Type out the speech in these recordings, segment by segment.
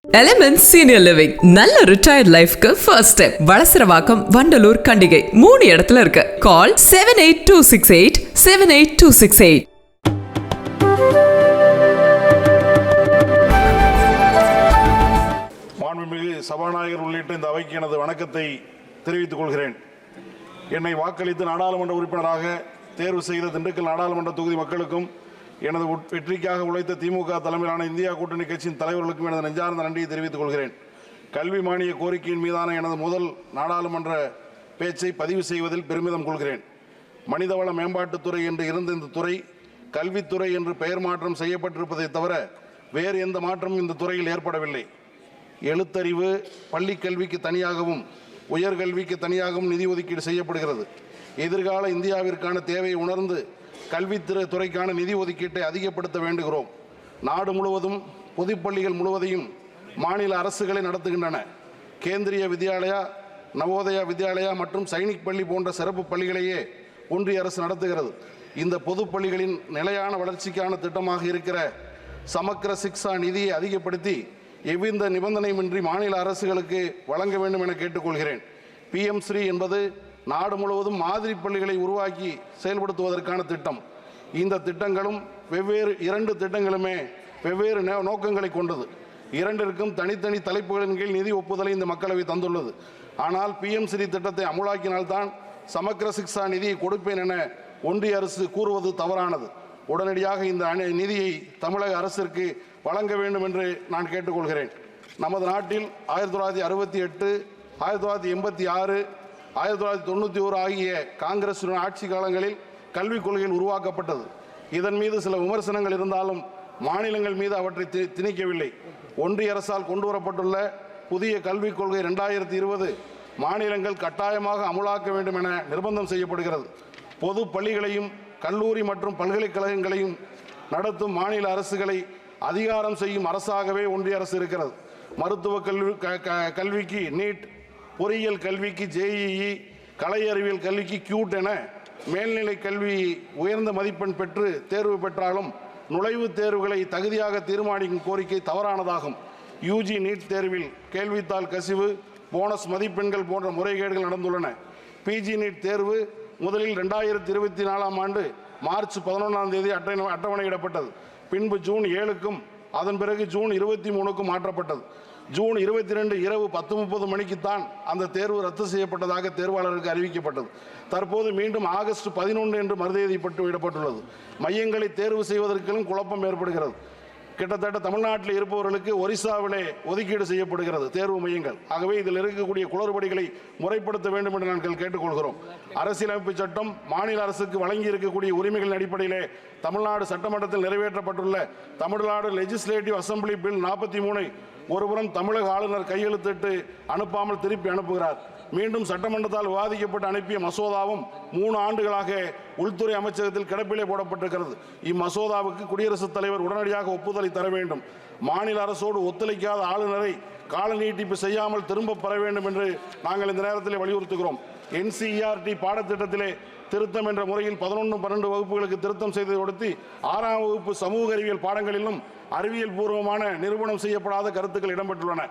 Elements Senior Living நல்ல retired lifeக்கு first step. Valasaravakkam, Vandalur, Kandigai 3 இடத்துல இருக்கு. Call 78268 78268. மாண்புமிகு சபாநாயகர் உள்ளிட்ட இந்த அவைக்கு எனது வணக்கத்தை தெரிவித்துக் கொள்கிறேன். என்னை வாக்களித்து நாடாளுமன்ற உறுப்பினராக தேர்வு செய்த திண்டுக்கல் நாடாளுமன்ற தொகுதி மக்களுக்கும் எனது வெற்றிக்காக உழைத்த திமுக தலைமையிலான இந்தியா கூட்டணி கட்சியின் தலைவர்களுக்கும் எனது நெஞ்சார்ந்த நன்றியை தெரிவித்துக் கொள்கிறேன். கல்வி மானிய கோரிக்கையின் மீதான எனது முதல் நாடாளுமன்ற பேச்சை பதிவு செய்வதில் பெருமிதம் கொள்கிறேன். மனிதவள மேம்பாட்டுத்துறை என்று இருந்த இந்த துறை கல்வித்துறை என்று பெயர் மாற்றம் செய்யப்பட்டிருப்பதை தவிர வேறு எந்த மாற்றமும் இந்த துறையில் ஏற்படவில்லை. எழுத்தறிவு பள்ளி கல்விக்கு தனியாகவும் உயர்கல்விக்கு தனியாகவும் நிதி ஒதுக்கீடு செய்யப்படுகிறது. எதிர்கால இந்தியாவிற்கான தேவையை உணர்ந்து கல்வித்துறைக்கான நிதி ஒதுக்கீட்டை அதிகப்படுத்த வேண்டுகிறோம். நாடு முழுவதும் பொதுப்பள்ளிகள் முழுவதையும் மாநில அரசுகளை நடத்துகின்றன. கேந்திரிய வித்யாலயா, நவோதயா வித்யாலயா மற்றும் சைனிக் பள்ளி போன்ற சிறப்பு பள்ளிகளையே ஒன்றிய அரசு நடத்துகிறது. இந்த பொது பள்ளிகளின் நிலையான வளர்ச்சிக்கான திட்டமாக இருக்கிற சமக்கர சிக்ஷா நிதியை அதிகப்படுத்தி எவ்வித நிபந்தனையுமின்றி மாநில அரசுகளுக்கு வழங்க வேண்டும் என கேட்டுக்கொள்கிறேன். PM ஸ்ரீ என்பது நாடு முழுவதும் மாதிரி பள்ளிகளை உருவாக்கி செயல்படுத்துவதற்கான திட்டம். இந்த திட்டங்களும் இரண்டு திட்டங்களுமே வெவ்வேறு நோக்கங்களை கொண்டது. இரண்டிற்கும் தனித்தனி தலைப்புகளின் கீழ் நிதி ஒப்புதலை இந்த மக்களவை தந்துள்ளது. ஆனால் PM ஸ்ரீ திட்டத்தை அமுலாக்கினால்தான் சமக்கர சிக்ஷா நிதியை கொடுப்பேன் என ஒன்றிய அரசு கூறுவது தவறானது. உடனடியாக இந்த நிதியை தமிழக அரசிற்கு வழங்க வேண்டும் என்று நான் கேட்டுக்கொள்கிறேன். நமது நாட்டில் 1968, 1986, 1991 ஆகிய காங்கிரஸ் ஆட்சி காலங்களில் கல்விக் கொள்கைகள் உருவாக்கப்பட்டது. இதன் மீது சில விமர்சனங்கள் இருந்தாலும் மாநிலங்கள் மீது அவற்றை திணிக்கவில்லை. ஒன்றிய அரசால் கொண்டு வரப்பட்டுள்ள புதிய கல்விக் கொள்கை 2020 மாநிலங்கள் கட்டாயமாக அமுலாக்க வேண்டும் என நிர்பந்தம் செய்யப்படுகிறது. பொது பள்ளிகளையும் கல்லூரி மற்றும் பல்கலைக்கழகங்களையும் நடத்தும் மாநில அரசுகளை அதிகாரம் செய்யும் அரசாகவே ஒன்றிய அரசு இருக்கிறது. மருத்துவ கல்விக்கு நீட், பொறியியல் கல்விக்கு JEE, கலை அறிவியல் கல்விக்கு QUT என மேல்நிலை கல்வி உயர்ந்த மதிப்பெண் பெற்று தேர்வு பெற்றாலும் நுழைவுத் தேர்வுகளை தகுதியாக தீர்மானிக்கும் கோரிக்கை தவறானதாகும். UG நீட் தேர்வில் கேள்வித்தாள் கசிவு, போனஸ் மதிப்பெண்கள் போன்ற முறைகேடுகள் நடந்துள்ளன. PG நீட் தேர்வு முதலில் 2024ஆம் ஆண்டு மார்ச் 11ஆம் தேதி அட்டவணையிடப்பட்டது. பின்பு ஜூன் 7க்கும் அதன் பிறகு ஜூன் 23க்கும் மாற்றப்பட்டது. ஜூன் 22 இரவு 10:30 மணிக்குத்தான் அந்த தேர்வு ரத்து செய்யப்பட்டதாக தேர்வாளருக்கு அறிவிக்கப்பட்டது. தற்போது மீண்டும் ஆகஸ்ட் 11 என்று மறுதேதிப்பட்டு விடப்பட்டுள்ளது. மையங்களை தேர்வு செய்வதற்கும் குழப்பம் ஏற்படுகிறது. கிட்டத்தட்ட தமிழ்நாட்டில் இருப்பவர்களுக்கு ஒரிசாவிலே ஒதுக்கீடு செய்யப்படுகிறது தேர்வு மையங்கள். ஆகவே இதில் இருக்கக்கூடிய குளறுபடிகளை முறைப்படுத்த வேண்டும் என்று நாங்கள் கேட்டுக்கொள்கிறோம். அரசியலமைப்பு சட்டம் மாநில அரசுக்கு வழங்கி இருக்கக்கூடிய உரிமைகளின் அடிப்படையிலே தமிழ்நாடு சட்டமன்றத்தில் நிறைவேற்றப்பட்டுள்ள தமிழ்நாடு லெஜிஸ்லேட்டிவ் அசம்பிளி பில் 43 ஒருபுறம் தமிழக ஆளுநர் கையெழுத்திட்டு அனுப்பாமல் திருப்பி அனுப்புகிறார். மீண்டும் சட்டமன்றத்தால் விவாதிக்கப்பட்டு அனுப்பிய மசோதாவும் 3 ஆண்டுகளாக உள்துறை அமைச்சகத்தில் கிடப்பிலே போடப்பட்டிருக்கிறது. இம்மசோதாவுக்கு குடியரசுத் தலைவர் உடனடியாக ஒப்புதலை தர வேண்டும். மாநில அரசோடு ஒத்துழைக்காத ஆளுநரை கால நீட்டிப்பு செய்யாமல் திரும்ப பெற வேண்டும் என்று நாங்கள் இந்த நேரத்தில் வலியுறுத்துகிறோம். NCERT பாடத்திட்டத்திலே திருத்தம் என்ற முறையில் 11, 12 வகுப்புகளுக்கு திருத்தம் செய்ததை கொடுத்து 6ஆம் வகுப்பு சமூக அறிவியல் பாடங்களிலும் அறிவியல் பூர்வமான நிரூபணம் செய்யப்படாத கருத்துக்கள் இடம்பெற்றுள்ளன.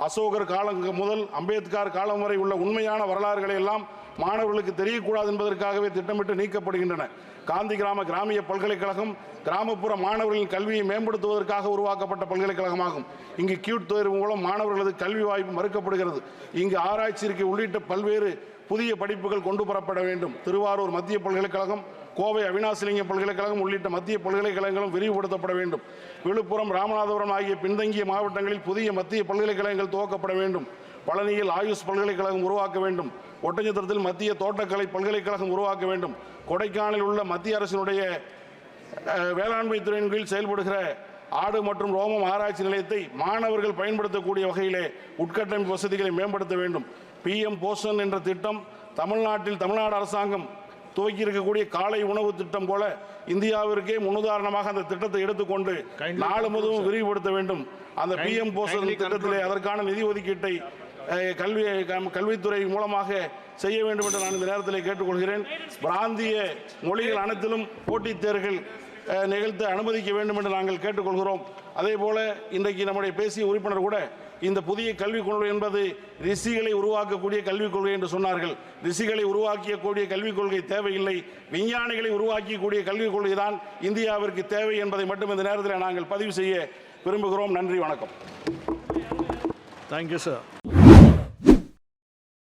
அசோகர் காலம் முதல் அம்பேத்கர் காலம் வரை உள்ள உண்மையான வரலாறுகளை எல்லாம் மாணவர்களுக்கு தெரியக்கூடாது என்பதற்காகவே திட்டமிட்டு நீக்கப்படுகின்றன. காந்தி கிராமிய பல்கலைக்கழகம் கிராமப்புற மாணவர்களின் கல்வியை மேம்படுத்துவதற்காக உருவாக்கப்பட்ட பல்கலைக்கழகமாகும். இங்கு QUT தேர்வு மூலம் மாணவர்களது கல்வி வாய்ப்பு மறுக்கப்படுகிறது. இங்கு ஆராய்ச்சிக்கு உள்ளிட்ட பல்வேறு புதிய படிப்புகள் கொண்டு வரப்பட வேண்டும். திருவாரூர் மத்திய பல்கலைக்கழகம், கோவை அவினாசிலிங்கம் பல்கலைக்கழகம் உள்ளிட்ட மத்திய பல்கலைக்கழகங்களும் விரிவுபடுத்தப்பட வேண்டும். விழுப்புரம், ராமநாதபுரம் ஆகிய பின்தங்கிய மாவட்டங்களில் புதிய மத்திய பல்கலைக்கழகங்கள் துவக்கப்பட வேண்டும். பழனியில் ஆயுஷ் பல்கலைக்கழகம் உருவாக்க வேண்டும். ஒட்டஞ்சத்திரத்தில் மத்திய தோட்டக்கலை பல்கலைக்கழகம் உருவாக்க வேண்டும். கொடைக்கானலில் உள்ள மத்திய அரசினுடைய வேளாண்மை துறையின் கீழ் செயல்படுகிற ஆடு மற்றும் ரோமம் ஆராய்ச்சி நிலையத்தை மாணவர்கள் பயன்படுத்தக்கூடிய வகையிலே உட்கட்டமைப்பு வசதிகளை மேம்படுத்த வேண்டும். PM போஷன் என்ற திட்டம் தமிழ்நாடு அரசாங்கம் துவக்கி இருக்கக்கூடிய காலை உணவு திட்டம் போல இந்தியாவிற்கே முன்னுதாரணமாக அந்த திட்டத்தை எடுத்துக்கொண்டு நாடு முழுவதும் விரிவுபடுத்த வேண்டும். அந்த PM போஷன் திட்டத்திலே அதற்கான நிதி ஒதுக்கீட்டை கல்வித்துறை மூலமாக செய்ய வேண்டும் என்று நான் இந்த நேரத்தில் கேட்டுக்கொள்கிறேன். பிராந்திய மொழிகள் அனைத்திலும் போட்டித் தேர்வுகள் நிகழ்த்த அனுமதிக்க வேண்டும் என்று நாங்கள் கேட்டுக்கொள்கிறோம். அதே போல இன்றைக்கு நம்முடைய பேசிய உறுப்பினர் கூட இந்த புதிய கல்விக் கொள்கை என்பது ரிஷிகளை உருவாக்கக்கூடிய கல்விக் கொள்கை என்று சொன்னார்கள். ரிஷிகளை உருவாக்கக்கூடிய கல்விக் கொள்கை தேவையில்லை, விஞ்ஞானிகளை உருவாக்கக்கூடிய கல்விக் கொள்கை தான் இந்தியாவிற்கு தேவை என்பதை மட்டும் இந்த நேரத்தில் நாங்கள் பதிவு செய்ய விரும்புகிறோம். நன்றி, வணக்கம். Thank you sir.